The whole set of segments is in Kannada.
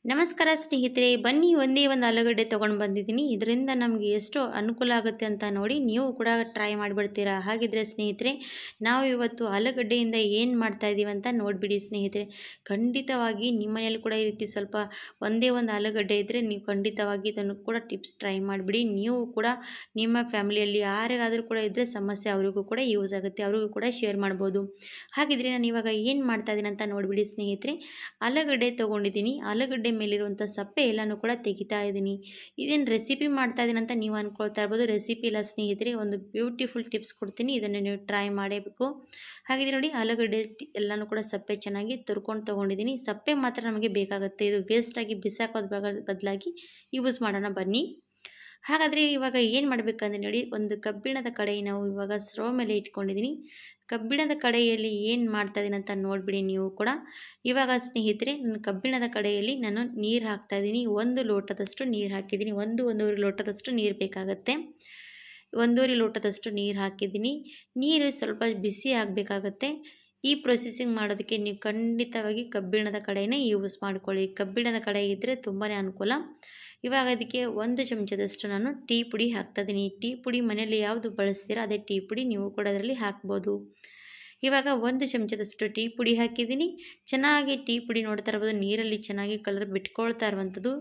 ನಮಸ್ಕಾರ ಸ್ನೇಹಿತರೆ, ಬನ್ನಿ ಒಂದೇ ಒಂದು ಆಲೂಗಡ್ಡೆ ತೊಗೊಂಡು ಬಂದಿದ್ದೀನಿ. ಇದರಿಂದ ನಮಗೆ ಎಷ್ಟು ಅನುಕೂಲ ಆಗುತ್ತೆ ಅಂತ ನೋಡಿ ನೀವು ಕೂಡ ಟ್ರೈ ಮಾಡಿಬಿಡ್ತೀರಾ. ಹಾಗಿದ್ರೆ ಸ್ನೇಹಿತರೆ, ನಾವು ಇವತ್ತು ಆಲೂಗಡ್ಡೆಯಿಂದ ಏನು ಮಾಡ್ತಾ ಇದ್ದೀವಿ ಅಂತ ನೋಡಿಬಿಡಿ ಸ್ನೇಹಿತರೆ. ಖಂಡಿತವಾಗಿ ನಿಮ್ಮ ಮನೇಲಿ ಕೂಡ ಈ ರೀತಿ ಸ್ವಲ್ಪ ಒಂದೇ ಒಂದು ಆಲೂಗಡ್ಡೆ ಇದ್ದರೆ ನೀವು ಖಂಡಿತವಾಗಿ ಇದನ್ನು ಕೂಡ ಟಿಪ್ಸ್ ಟ್ರೈ ಮಾಡಿಬಿಡಿ. ನೀವು ಕೂಡ ನಿಮ್ಮ ಫ್ಯಾಮಿಲಿಯಲ್ಲಿ ಯಾರಿಗಾದರೂ ಕೂಡ ಇದ್ದರೆ ಸಮಸ್ಯೆ ಅವರಿಗೂ ಕೂಡ ಯೂಸ್ ಆಗುತ್ತೆ, ಅವರಿಗೂ ಕೂಡ ಶೇರ್ ಮಾಡ್ಬೋದು. ಹಾಗಿದ್ರೆ ನಾನು ಇವಾಗ ಏನು ಮಾಡ್ತಾ ಇದ್ದೀನಿ ಅಂತ ನೋಡಿಬಿಡಿ ಸ್ನೇಹಿತರೆ. ಆಲೂಗಡ್ಡೆ ತೊಗೊಂಡಿದ್ದೀನಿ. ಆಲೂಗಡ್ಡೆ ಮೇಲಿರುವಂಥ ಸಪ್ಪೆ ಎಲ್ಲನೂ ಕೂಡ ತೆಗಿತಾ ಇದ್ದೀನಿ. ಇದೇನು ರೆಸಿಪಿ ಮಾಡ್ತಾ ಇದ್ದೀನಿ ಅಂತ ನೀವು ಅಂದ್ಕೊಳ್ತಾ ಇರ್ಬೋದು. ರೆಸಿಪಿ ಇಲ್ಲ ಸ್ನೇಹಿತರೆ, ಒಂದು ಬ್ಯೂಟಿಫುಲ್ ಟಿಪ್ಸ್ ಕೊಡ್ತೀನಿ, ಇದನ್ನು ನೀವು ಟ್ರೈ ಮಾಡಬೇಕು. ಹಾಗಿದ್ರೆ ನೋಡಿ, ಆಲೂಗಡ್ಡೆ ಎಲ್ಲನೂ ಕೂಡ ಸಪ್ಪೆ ಚೆನ್ನಾಗಿ ತುರ್ಕೊಂಡು ತೊಗೊಂಡಿದ್ದೀನಿ. ಸಪ್ಪೆ ಮಾತ್ರ ನಮಗೆ ಬೇಕಾಗುತ್ತೆ, ಇದು ವೇಸ್ಟಾಗಿ ಬಿಸಾಕೋದು ಬದಲಾಗಿ ಯೂಸ್ ಮಾಡೋಣ ಬನ್ನಿ. ಹಾಗಾದರೆ ಇವಾಗ ಏನು ಮಾಡಬೇಕಂದ್ರೆ ನೋಡಿ, ಒಂದು ಕಬ್ಬಿಣದ ಕಡಾಯಿ ನಾವು ಇವಾಗ ಸ್ಟವ್ ಮೇಲೆ ಇಟ್ಕೊಂಡಿದ್ದೀನಿ. ಕಬ್ಬಿಣದ ಕಡಾಯಿಯಲ್ಲಿ ಏನು ಮಾಡ್ತಾ ಇದ್ದೀನಿ ಅಂತ ನೋಡಿಬಿಡಿ ನೀವು ಕೂಡ. ಇವಾಗ ಸ್ನೇಹಿತರೆ, ನನ್ನ ಕಬ್ಬಿಣದ ಕಡಾಯಿಯಲ್ಲಿ ನಾನು ನೀರು ಹಾಕ್ತಾಯಿದ್ದೀನಿ. 1 ಲೋಟದಷ್ಟು ನೀರು ಹಾಕಿದ್ದೀನಿ. 1-1.5 ಲೋಟದಷ್ಟು ನೀರು ಬೇಕಾಗುತ್ತೆ. 1.5 ಲೋಟದಷ್ಟು ನೀರು ಹಾಕಿದ್ದೀನಿ. ನೀರು ಸ್ವಲ್ಪ ಬಿಸಿ ಆಗಬೇಕಾಗತ್ತೆ. ಈ ಪ್ರೊಸೆಸಿಂಗ್ ಮಾಡೋದಕ್ಕೆ ನೀವು ಖಂಡಿತವಾಗಿ ಕಬ್ಬಿಣದ ಕಡಾಯಿನೇ ಯೂಸ್ ಮಾಡ್ಕೊಳ್ಳಿ. ಕಬ್ಬಿಣದ ಕಡಾಯಿ ಇದ್ದರೆ ತುಂಬಾ ಅನುಕೂಲ. ಇವಾಗ ಅದಕ್ಕೆ 1 ಚಮಚದಷ್ಟು ನಾನು ಟೀ ಪುಡಿ ಹಾಕ್ತಾಯಿದ್ದೀನಿ. ಟೀ ಪುಡಿ ಮನೆಯಲ್ಲಿ ಯಾವುದು ಬಳಸ್ತೀರಾ ಅದೇ ಟೀ ಪುಡಿ ನೀವು ಕೂಡ ಅದರಲ್ಲಿ ಹಾಕ್ಬೋದು. ಇವಾಗ 1 ಚಮಚದಷ್ಟು ಟೀ ಪುಡಿ ಹಾಕಿದ್ದೀನಿ. ಚೆನ್ನಾಗಿ ಟೀ ಪುಡಿ ನೋಡ್ತಾ ಇರ್ಬೋದು, ನೀರಲ್ಲಿ ಚೆನ್ನಾಗಿ ಕಲರ್ ಬಿಟ್ಕೊಳ್ತಾ ಇರುವಂಥದ್ದು.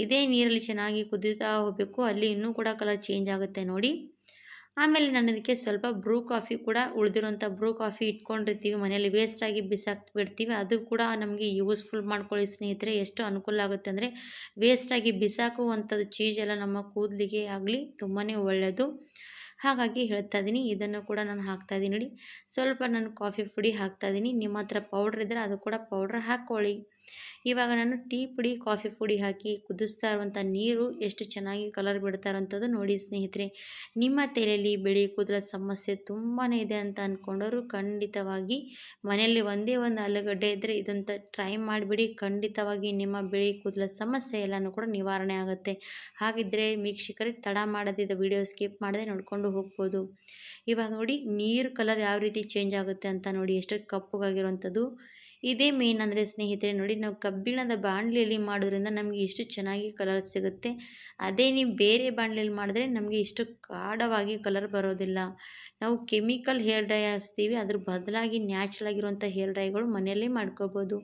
ಇದೇ ನೀರಲ್ಲಿ ಚೆನ್ನಾಗಿ ಕುದೀತಾ ಹೋಗಬೇಕು, ಅಲ್ಲಿ ಇನ್ನೂ ಕೂಡ ಕಲರ್ ಚೇಂಜ್ ಆಗುತ್ತೆ ನೋಡಿ. ಆಮೇಲೆ ನಾನು ಅದಕ್ಕೆ ಸ್ವಲ್ಪ ಬ್ರೂ ಕಾಫಿ ಕೂಡ, ಉಳಿದಿರೋಂಥ ಬ್ರೂ ಕಾಫಿ ಇಟ್ಕೊಂಡಿರ್ತೀವಿ ಮನೆಯಲ್ಲಿ, ವೇಸ್ಟಾಗಿ ಬಿಸಾಕಿ ಬಿಡ್ತೀವಿ, ಅದು ಕೂಡ ನಮಗೆ ಯೂಸ್ಫುಲ್ ಮಾಡ್ಕೊಳ್ಳಿ ಸ್ನೇಹಿತರೆ. ಎಷ್ಟು ಅನುಕೂಲ ಆಗುತ್ತೆ ಅಂದರೆ, ವೇಸ್ಟಾಗಿ ಬಿಸಾಕುವಂಥದ್ದು ಚೀಸೆಲ್ಲ ನಮ್ಮ ಕೂದಲಿಗೆ ಆಗಲಿ ತುಂಬಾ ಒಳ್ಳೆಯದು. ಹಾಗಾಗಿ ಹೇಳ್ತಾ ಇದ್ದೀನಿ, ಇದನ್ನು ಕೂಡ ನಾನು ಹಾಕ್ತಾಯಿದ್ದೀನಿ ನೋಡಿ. ಸ್ವಲ್ಪ ನಾನು ಕಾಫಿ ಪುಡಿ ಹಾಕ್ತಾಯಿದ್ದೀನಿ. ನಿಮ್ಮ ಹತ್ರ ಪೌಡ್ರ್ ಇದ್ದರೆ ಅದು ಕೂಡ ಪೌಡ್ರ್ ಹಾಕ್ಕೊಳ್ಳಿ. ಇವಾಗ ನಾನು ಟೀ ಪುಡಿ, ಕಾಫಿ ಪುಡಿ ಹಾಕಿ ಕುದಿಸ್ತಾ ಇರುವಂಥ ನೀರು ಎಷ್ಟು ಚೆನ್ನಾಗಿ ಕಲರ್ ಬಿಡ್ತಾ ಇರೋಂಥದ್ದು ನೋಡಿ ಸ್ನೇಹಿತರೆ. ನಿಮ್ಮ ತಲೆಯಲ್ಲಿ ಬಿಳಿ ಕೂದಲ ಸಮಸ್ಯೆ ತುಂಬಾ ಇದೆ ಅಂತ ಅಂದ್ಕೊಂಡವರು ಖಂಡಿತವಾಗಿ ಮನೆಯಲ್ಲಿ ಒಂದೇ ಒಂದು ಆಲೂಗಡ್ಡೆ ಇದ್ದರೆ ಇದಂತ ಟ್ರೈ ಮಾಡಿಬಿಡಿ. ಖಂಡಿತವಾಗಿ ನಿಮ್ಮ ಬಿಳಿ ಕೂದಲ ಸಮಸ್ಯೆ ಎಲ್ಲನೂ ಕೂಡ ನಿವಾರಣೆ ಆಗುತ್ತೆ. ಹಾಗಿದ್ದರೆ ವೀಕ್ಷಕರಿಗೆ ತಡ ಮಾಡದಿದ್ದ ವಿಡಿಯೋ ಸ್ಕಿಪ್ ಮಾಡದೆ ನೋಡಿಕೊಂಡು ಹೋಗ್ಬೋದು. ಇವಾಗ ನೋಡಿ, ನೀರು ಕಲರ್ ಯಾವ ರೀತಿ ಚೇಂಜ್ ಆಗುತ್ತೆ ಅಂತ ನೋಡಿ, ಎಷ್ಟು ಕಪ್ಪಗಾಗಿರುವಂಥದ್ದು. ಇದೇ ಮೇನ್ ಅಂದರೆ ಸ್ನೇಹಿತರೆ ನೋಡಿ, ನಾವು ಕಬ್ಬಿಣದ ಬಾಣಲೆಯಲ್ಲಿ ಮಾಡೋದ್ರಿಂದ ನಮಗೆ ಇಷ್ಟು ಚೆನ್ನಾಗಿ ಕಲರ್ ಸಿಗುತ್ತೆ. ಅದೇ ನೀವು ಬೇರೆ ಬಾಣಲೆಯಲ್ಲಿ ಮಾಡಿದ್ರೆ ನಮಗೆ ಇಷ್ಟು ಗಾಢವಾಗಿ ಕಲರ್ ಬರೋದಿಲ್ಲ. ನಾವು ಕೆಮಿಕಲ್ ಹೇರ್ ಡ್ರೈ ಹಚ್ತೀವಿ, ಅದ್ರ ಬದಲಾಗಿ ನ್ಯಾಚುರಲ್ ಆಗಿರುವಂಥ ಹೇರ್ ಡ್ರೈಗಳು ಮನೆಯಲ್ಲೇ ಮಾಡ್ಕೋಬೋದು.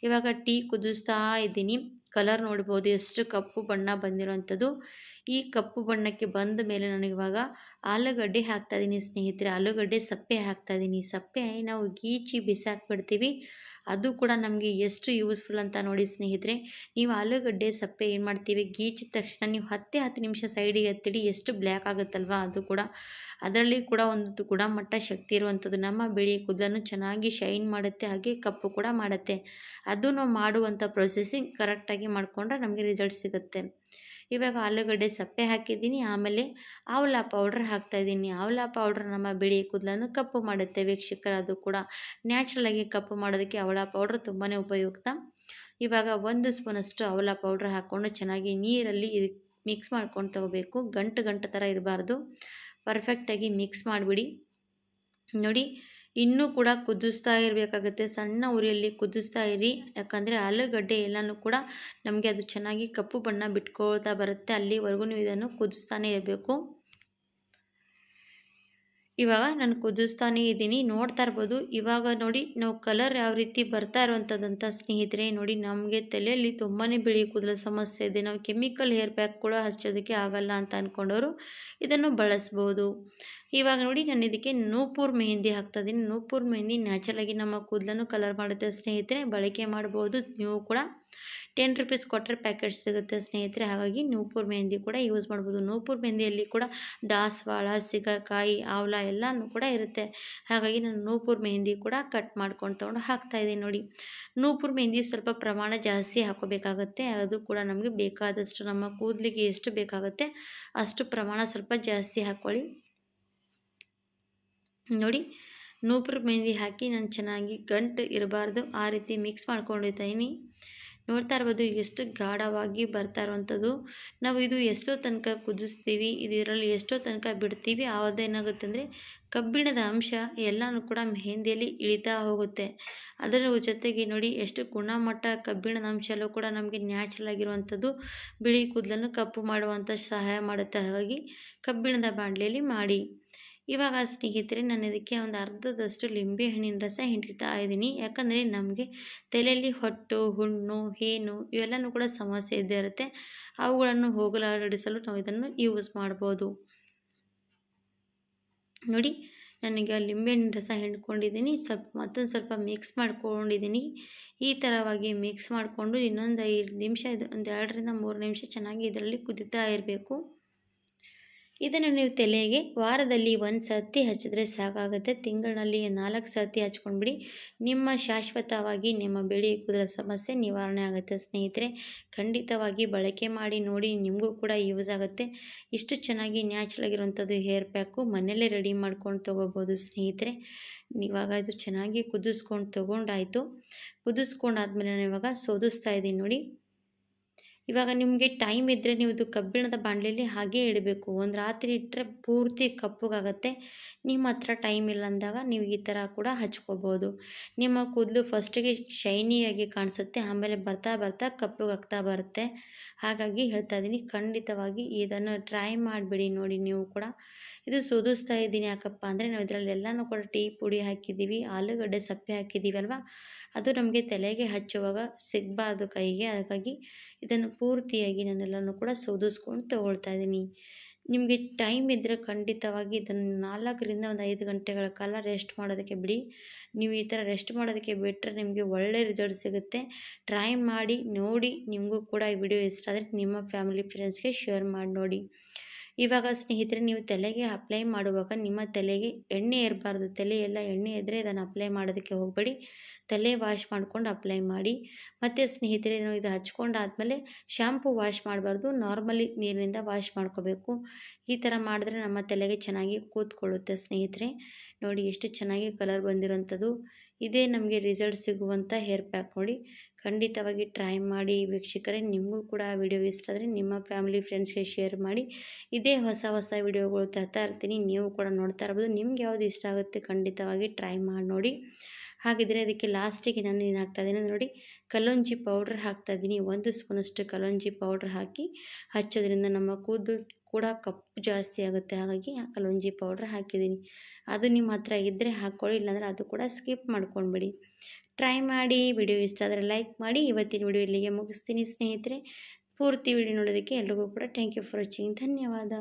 ಇವಾಗ ಟೀ ಕುದಿಸ್ತಾ ಇದ್ದೀನಿ. ಕಲರ್ ನೋಡ್ಬೋದು ಎಷ್ಟು ಕಪ್ಪು ಬಣ್ಣ ಬಂದಿರೋವಂಥದ್ದು. ಈ ಕಪ್ಪು ಬಣ್ಣಕ್ಕೆ ಬಂದ ಮೇಲೆ ನಾನು ಇವಾಗ ಆಲೂಗಡ್ಡೆ ಹಾಕ್ತಾಯಿದ್ದೀನಿ ಸ್ನೇಹಿತರೆ. ಆಲೂಗಡ್ಡೆ ಸಪ್ಪೆ ಹಾಕ್ತಾಯಿದ್ದೀನಿ. ಸಪ್ಪೆ ನಾವು ಗೀಚಿ ಬಿಸಾಕ್ಬಿಡ್ತೀವಿ, ಅದು ಕೂಡ ನಮಗೆ ಎಷ್ಟು ಯೂಸ್ಫುಲ್ ಅಂತ ನೋಡಿ ಸ್ನೇಹಿತರೆ. ನೀವು ಆಲೂಗಡ್ಡೆ ಸಪ್ಪೆ ಏನು ಮಾಡ್ತೀವಿ, ಗೀಚಿದ ತಕ್ಷಣ ನೀವು 10 ನಿಮಿಷ ಸೈಡಿಗೆ ಎತ್ತಿಡಿ, ಎಷ್ಟು ಬ್ಲ್ಯಾಕ್ ಆಗುತ್ತಲ್ವ. ಅದು ಕೂಡ ಅದರಲ್ಲಿ ಕೂಡ ಒಂದು ಗುಣಮಟ್ಟ ಶಕ್ತಿ ಇರುವಂಥದ್ದು. ನಮ್ಮ ಬಿಳಿ ಕೂದಲನ್ನು ಚೆನ್ನಾಗಿ ಶೈನ್ ಮಾಡುತ್ತೆ, ಹಾಗೆ ಕಪ್ಪು ಕೂಡ ಮಾಡುತ್ತೆ. ಅದು ನಾವು ಮಾಡುವಂಥ ಪ್ರೊಸೆಸಿಂಗ್ ಕರೆಕ್ಟಾಗಿ ಮಾಡಿಕೊಂಡ್ರೆ ನಮಗೆ ರಿಸಲ್ಟ್ ಸಿಗುತ್ತೆ. ಇವಾಗ ಆಲೂಗಡ್ಡೆ ಸಪ್ಪೆ ಹಾಕಿದ್ದೀನಿ. ಆಮೇಲೆ ಆವಲ ಪೌಡ್ರ್ ಹಾಕ್ತಾಯಿದ್ದೀನಿ. ಆವಲ ಪೌಡ್ರ್ ನಮ್ಮ ಬಿಳಿ ಕೂದಲನ್ನು ಕಪ್ಪು ಮಾಡುತ್ತೆ ವೀಕ್ಷಕರ. ಅದು ಕೂಡ ನ್ಯಾಚುರಲಾಗಿ ಕಪ್ಪು ಮಾಡೋದಕ್ಕೆ ಆವಲ ಪೌಡ್ರ್ ತುಂಬಾ ಉಪಯುಕ್ತ. ಇವಾಗ 1 ಸ್ಪೂನಷ್ಟು ಆವಲ ಪೌಡ್ರ್ ಹಾಕ್ಕೊಂಡು ಚೆನ್ನಾಗಿ ನೀರಲ್ಲಿ ಮಿಕ್ಸ್ ಮಾಡ್ಕೊಂಡು ತಗೋಬೇಕು. ಗಂಟು ಥರ ಇರಬಾರ್ದು. ಪರ್ಫೆಕ್ಟಾಗಿ ಮಿಕ್ಸ್ ಮಾಡಿಬಿಡಿ ನೋಡಿ. ಇನ್ನೂ ಕೂಡ ಕುದಿಸ್ತಾ ಇರಬೇಕಾಗುತ್ತೆ, ಸಣ್ಣ ಉರಿಯಲ್ಲಿ ಕುದಿಸ್ತಾ ಇರಿ. ಯಾಕಂದರೆ ಆಲೂಗಡ್ಡೆ ಎಲ್ಲನೂ ಕೂಡ ನಮಗೆ ಅದು ಚೆನ್ನಾಗಿ ಕಪ್ಪು ಬಣ್ಣ ಬಿಟ್ಕೊಳ್ತಾ ಬರುತ್ತೆ. ಅಲ್ಲಿವರೆಗೂ ನೀವು ಇದನ್ನು ಕುದಿಸ್ತಾನೆ ಇರಬೇಕು. ಇವಾಗ ನಾನು ಕುದಿಸ್ತಾನೇ ಇದ್ದೀನಿ, ನೋಡ್ತಾ ಇರ್ಬೋದು. ಇವಾಗ ನೋಡಿ, ನಾವು ಕಲರ್ ಯಾವ ರೀತಿ ಬರ್ತಾ ಇರುವಂಥದ್ದಂತ ಸ್ನೇಹಿತರೆ ನೋಡಿ. ನಮಗೆ ತಲೆಯಲ್ಲಿ ತುಂಬಾ ಬಿಳಿ ಕೂದಲ ಸಮಸ್ಯೆ ಇದೆ, ನಾವು ಕೆಮಿಕಲ್ ಹೇರ್ ಪ್ಯಾಕ್ ಕೂಡ ಹಚ್ಚೋದಕ್ಕೆ ಆಗಲ್ಲ ಅಂತ ಅಂದ್ಕೊಂಡವರು ಇದನ್ನು ಬಳಸ್ಬೋದು. ಇವಾಗ ನೋಡಿ, ನಾನು ಇದಕ್ಕೆ ನೂಪುರ್ ಮೆಹಂದಿ ಹಾಕ್ತಾಯಿದ್ದೀನಿ. ನೂಪುರ್ ಮೆಹಂದಿ ನ್ಯಾಚುರಲಾಗಿ ನಮ್ಮ ಕೂದಲನ್ನು ಕಲರ್ ಮಾಡುತ್ತೆ ಸ್ನೇಹಿತರೆ, ಬಳಕೆ ಮಾಡ್ಬೋದು. ನೀವು ಕೂಡ 10 ರೂಪೀಸ್ ಕೊಟ್ಟರೆ ಪ್ಯಾಕೆಟ್ ಸಿಗುತ್ತೆ ಸ್ನೇಹಿತರೆ. ಹಾಗಾಗಿ ನೂಪುರ್ ಮೆಹಂದಿ ಕೂಡ ಯೂಸ್ ಮಾಡ್ಬೋದು. ನೂಪುರ್ ಮೆಹಂದಿಯಲ್ಲಿ ಕೂಡ ದಾಸವಾಳ, ಸಿಗಕಾಯಿ, ಆವಲ ಎಲ್ಲನೂ ಕೂಡ ಇರುತ್ತೆ. ಹಾಗಾಗಿ ನಾನು ನೂಪುರ್ ಮೆಹಂದಿ ಕೂಡ ಕಟ್ ಮಾಡ್ಕೊಂಡು ತೊಗೊಂಡು ಹಾಕ್ತಾಯಿದ್ದೀನಿ ನೋಡಿ. ನೂಪುರ್ ಮೆಹಂದಿ ಸ್ವಲ್ಪ ಪ್ರಮಾಣ ಜಾಸ್ತಿ ಹಾಕೋಬೇಕಾಗತ್ತೆ. ಅದು ಕೂಡ ನಮಗೆ ಬೇಕಾದಷ್ಟು, ನಮ್ಮ ಕೂದಲಿಗೆ ಎಷ್ಟು ಬೇಕಾಗುತ್ತೆ ಅಷ್ಟು ಪ್ರಮಾಣ ಸ್ವಲ್ಪ ಜಾಸ್ತಿ ಹಾಕ್ಕೊಳ್ಳಿ ನೋಡಿ. ನೂಪುರ್ ಮೆಹಂದಿ ಹಾಕಿ ನಾನು ಚೆನ್ನಾಗಿ ಗಂಟು ಇರಬಾರ್ದು ಆ ರೀತಿ ಮಿಕ್ಸ್ ಮಾಡ್ಕೊಂಡಿದ್ದೀನಿ. ನೋಡ್ತಾ ಇರ್ಬೋದು ಎಷ್ಟು ಗಾಢವಾಗಿ ಬರ್ತಾ ಇರುವಂಥದ್ದು. ನಾವು ಇದು ಎಷ್ಟೋ ತನಕ ಕುದಿಸ್ತೀವಿ, ಇದರಲ್ಲಿ ಎಷ್ಟೋ ತನಕ ಬಿಡ್ತೀವಿ, ಆವತ್ತೇನಾಗುತ್ತೆ ಅಂದರೆ ಕಬ್ಬಿಣದ ಅಂಶ ಎಲ್ಲನೂ ಕೂಡ ಮೆಹಂದಿಯಲ್ಲಿ ಇಳಿತಾ ಹೋಗುತ್ತೆ. ಅದರ ಜೊತೆಗೆ ನೋಡಿ ಎಷ್ಟು ಗುಣಮಟ್ಟ ಕಬ್ಬಿಣದ ಅಂಶಲ್ಲೂ ಕೂಡ ನಮಗೆ ನ್ಯಾಚುರಲ್ ಆಗಿರುವಂಥದ್ದು ಬಿಳಿ ಕೂದಲನ್ನು ಕಪ್ಪು ಮಾಡುವಂಥ ಸಹಾಯ ಮಾಡುತ್ತೆ. ಹಾಗಾಗಿ ಕಬ್ಬಿಣದ ಬಾಣಲೆಯಲ್ಲಿ ಮಾಡಿ. ಇವಾಗ ಸ್ನೇಹಿತರೆ ನಾನು ಇದಕ್ಕೆ ಒಂದು ಅರ್ಧದಷ್ಟು ಲಿಂಬೆ ಹಣ್ಣಿನ ರಸ ಹಿಂಡ್ತಾ ಇದ್ದೀನಿ. ಯಾಕಂದರೆ ನಮಗೆ ತಲೆಯಲ್ಲಿ ಹೊಟ್ಟು, ಹುಣ್ಣು, ಹೇನು ಇವೆಲ್ಲನೂ ಕೂಡ ಸಮಸ್ಯೆ ಇದ್ದೇ ಇರುತ್ತೆ. ಅವುಗಳನ್ನು ಹೋಗಲಾಡಿಸಲು ನಾವು ಇದನ್ನು ಯೂಸ್ ಮಾಡ್ಬೋದು. ನೋಡಿ ನನಗೆ ಲಿಂಬೆಹಣ್ಣಿನ ರಸ ಹಿಂಡ್ಕೊಂಡಿದ್ದೀನಿ. ಮತ್ತೊಂದು ಸ್ವಲ್ಪ ಮಿಕ್ಸ್ ಮಾಡ್ಕೊಂಡಿದ್ದೀನಿ. ಈ ಥರವಾಗಿ ಮಿಕ್ಸ್ ಮಾಡಿಕೊಂಡು ಇನ್ನೊಂದು 5 ನಿಮಿಷ, ಒಂದು 2ರಿಂದ 3 ನಿಮಿಷ ಚೆನ್ನಾಗಿ ಇದರಲ್ಲಿ ಕುದೀತಾ ಇರಬೇಕು. ಇದನ್ನು ನೀವು ತಲೆಗೆ ವಾರದಲ್ಲಿ 1 ಸರ್ತಿ ಹಚ್ಚಿದ್ರೆ ಸಾಕಾಗುತ್ತೆ. ತಿಂಗಳಿನಲ್ಲಿ 4 ಸರ್ತಿ ಹಚ್ಕೊಂಡ್ಬಿಡಿ. ನಿಮ್ಮ ಶಾಶ್ವತವಾಗಿ ನಿಮ್ಮ ಬಿಳಿ ಕೂದಲ ಸಮಸ್ಯೆ ನಿವಾರಣೆ ಆಗುತ್ತೆ ಸ್ನೇಹಿತರೆ. ಖಂಡಿತವಾಗಿ ಬಳಕೆ ಮಾಡಿ ನೋಡಿ, ನಿಮಗೂ ಕೂಡ ಯೂಸ್ ಆಗುತ್ತೆ. ಇಷ್ಟು ಚೆನ್ನಾಗಿ ನ್ಯಾಚುರಲ್ ಆಗಿರುವಂಥದ್ದು ಹೇರ್ ಪ್ಯಾಕು ಮನೆಯಲ್ಲೇ ರೆಡಿ ಮಾಡ್ಕೊಂಡು ತೊಗೋಬೋದು ಸ್ನೇಹಿತರೆ. ಇವಾಗ ಇದು ಚೆನ್ನಾಗಿ ಕುದಿಸ್ಕೊಂಡು ತೊಗೊಂಡಾಯಿತು. ಕುದಿಸ್ಕೊಂಡಾದ್ಮೇಲೆ ನಾನು ಇವಾಗ ಸೋದಿಸ್ತಾ ಇದ್ದೀನಿ ನೋಡಿ. ಇವಾಗ ನಿಮಗೆ ಟೈಮ್ ಇದ್ದರೆ ನೀವು ಇದು ಕಬ್ಬಿಣದ ಬಾಣಲೆಯಲ್ಲಿ ಹಾಗೇ ಇಡಬೇಕು. ಒಂದು ರಾತ್ರಿ ಇಟ್ಟರೆ ಪೂರ್ತಿ ಕಪ್ಪಗಾಗುತ್ತೆ. ನಿಮ್ಮ ಹತ್ರ ಟೈಮ್ ಇಲ್ಲ ಅಂದಾಗ ನೀವು ಈ ಥರ ಕೂಡ ಹಚ್ಕೋಬೋದು. ನಿಮ್ಮ ಕೂದಲು ಫಸ್ಟಿಗೆ ಶೈನಿಯಾಗಿ ಕಾಣಿಸುತ್ತೆ, ಆಮೇಲೆ ಬರ್ತಾ ಬರ್ತಾ ಕಪ್ಪಗಾಗ್ತಾ ಬರುತ್ತೆ. ಹಾಗಾಗಿ ಹೇಳ್ತಾ ಇದ್ದೀನಿ, ಖಂಡಿತವಾಗಿ ಇದನ್ನು ಟ್ರೈ ಮಾಡಿಬಿಡಿ ನೋಡಿ ನೀವು ಕೂಡ. ಇದು ಸೋದಿಸ್ತಾ ಇದ್ದೀನಿ ಯಾಕಪ್ಪ ಅಂದರೆ ನಾವು ಇದರಲ್ಲಿ ಎಲ್ಲನೂ ಕೂಡ ಟೀ ಪುಡಿ ಹಾಕಿದ್ದೀವಿ, ಆಲೂಗಡ್ಡೆ ಸಪ್ಪೆ ಹಾಕಿದ್ದೀವಿ ಅಲ್ವಾ, ಅದು ನಮಗೆ ತಲೆಗೆ ಹಚ್ಚುವಾಗ ಸಿಗಬಾರ್ದು ಕೈಗೆ. ಹಾಗಾಗಿ ಇದನ್ನು ಪೂರ್ತಿಯಾಗಿ ನಾನೆಲ್ಲನೂ ಕೂಡ ಸೋದಿಸ್ಕೊಂಡು ತೊಗೊಳ್ತಾ ಇದ್ದೀನಿ. ನಿಮಗೆ ಟೈಮ್ ಇದ್ದರೆ ಖಂಡಿತವಾಗಿ ಇದನ್ನು 4ರಿಂದ 5 ಗಂಟೆಗಳ ಕಾಲ ರೆಸ್ಟ್ ಮಾಡೋದಕ್ಕೆ ಬಿಡಿ. ನೀವು ಈ ಥರ ರೆಸ್ಟ್ ಮಾಡೋದಕ್ಕೆ ಬಿಟ್ಟರೆ ನಿಮಗೆ ಒಳ್ಳೆ ರಿಸಲ್ಟ್ ಸಿಗುತ್ತೆ. ಟ್ರೈ ಮಾಡಿ ನೋಡಿ. ನಿಮಗೂ ಕೂಡ ಈ ವಿಡಿಯೋ ಇಷ್ಟ ಆದರೆ ನಿಮ್ಮ ಫ್ಯಾಮಿಲಿ ಫ್ರೆಂಡ್ಸ್ಗೆ ಶೇರ್ ಮಾಡಿ ನೋಡಿ. ಇವಾಗ ಸ್ನೇಹಿತರೆ ನೀವು ತಲೆಗೆ ಅಪ್ಲೈ ಮಾಡುವಾಗ ನಿಮ್ಮ ತಲೆಗೆ ಎಣ್ಣೆ ಇರಬಾರ್ದು. ತಲೆ ಎಲ್ಲ ಎಣ್ಣೆ ಇದ್ದರೆ ಇದನ್ನು ಅಪ್ಲೈ ಮಾಡೋದಕ್ಕೆ ಹೋಗಬೇಡಿ. ತಲೆ ವಾಶ್ ಮಾಡ್ಕೊಂಡು ಅಪ್ಲೈ ಮಾಡಿ. ಮತ್ತು ಸ್ನೇಹಿತರೆ ನಾವು ಇದು ಹಚ್ಕೊಂಡಾದ್ಮೇಲೆ ಶ್ಯಾಂಪು ವಾಶ್ ಮಾಡಬಾರ್ದು, ನಾರ್ಮಲಿ ನೀರಿನಿಂದ ವಾಶ್ ಮಾಡ್ಕೋಬೇಕು. ಈ ಥರ ಮಾಡಿದ್ರೆ ನಮ್ಮ ತಲೆಗೆ ಚೆನ್ನಾಗಿ ಕೂತ್ಕೊಳ್ಳುತ್ತೆ ಸ್ನೇಹಿತರೆ. ನೋಡಿ ಎಷ್ಟು ಚೆನ್ನಾಗಿ ಕಲರ್ ಬಂದಿರೋಂಥದ್ದು. ಇದೇ ನಮಗೆ ರಿಸಲ್ಟ್ ಸಿಗುವಂಥ ಹೇರ್ ಪ್ಯಾಕ್ ನೋಡಿ. ಖಂಡಿತವಾಗಿ ಟ್ರೈ ಮಾಡಿ ವೀಕ್ಷಕರೇ. ನಿಮಗೂ ಕೂಡ ವಿಡಿಯೋ ಇಷ್ಟ ಆದರೆ ನಿಮ್ಮ ಫ್ಯಾಮಿಲಿ ಫ್ರೆಂಡ್ಸ್ಗೆ ಶೇರ್ ಮಾಡಿ. ಇದೇ ಹೊಸ ಹೊಸ ವಿಡಿಯೋಗಳು ತರ್ತಾ ಇರ್ತೀನಿ, ನೀವು ಕೂಡ ನೋಡ್ತಾ ಇರ್ಬೋದು. ನಿಮ್ಗೆ ಯಾವುದು ಇಷ್ಟ ಆಗುತ್ತೆ ಖಂಡಿತವಾಗಿ ಟ್ರೈ ಮಾಡಿ ನೋಡಿ. ಹಾಗಿದ್ರೆ ಅದಕ್ಕೆ ಲಾಸ್ಟಿಗೆ ನಾನು ಏನು ಹಾಕ್ತಾಯಿದ್ದೀನಿ ನೋಡಿ, ಕಲ್ಲೊಂಜಿ ಪೌಡ್ರ್ ಹಾಕ್ತಾಯಿದ್ದೀನಿ. 1 ಸ್ಪೂನಷ್ಟು ಕಲ್ಲೊಂಜಿ ಪೌಡ್ರ್ ಹಾಕಿ ಹಚ್ಚೋದ್ರಿಂದ ನಮ್ಮ ಕೂದಲು ಕೂಡ ಕಪ್ಪು ಜಾಸ್ತಿ ಆಗುತ್ತೆ. ಹಾಗಾಗಿ ಕಲ್ಲೊಂಜಿ ಪೌಡ್ರ್ ಹಾಕಿದ್ದೀನಿ. ಅದು ನಿಮ್ಮ ಹತ್ರ ಇದ್ದರೆ ಹಾಕ್ಕೊಳ್ಳಿ, ಇಲ್ಲಾಂದರೆ ಅದು ಕೂಡ ಸ್ಕಿಪ್ ಮಾಡ್ಕೊಂಡ್ಬಿಡಿ. ಟ್ರೈ ಮಾಡಿ. ವಿಡಿಯೋ ಇಷ್ಟ ಆದರೆ ಲೈಕ್ ಮಾಡಿ. ಇವತ್ತಿನ ವಿಡಿಯೋ ಇಲ್ಲಿಗೆ ಮುಗಿಸ್ತೀನಿ ಸ್ನೇಹಿತರೆ. ಪೂರ್ತಿ ವಿಡಿಯೋ ನೋಡೋದಕ್ಕೆ ಎಲ್ರಿಗೂ ಕೂಡ ಥ್ಯಾಂಕ್ ಯು ಫಾರ್ ವಾಚಿಂಗ್. ಧನ್ಯವಾದ.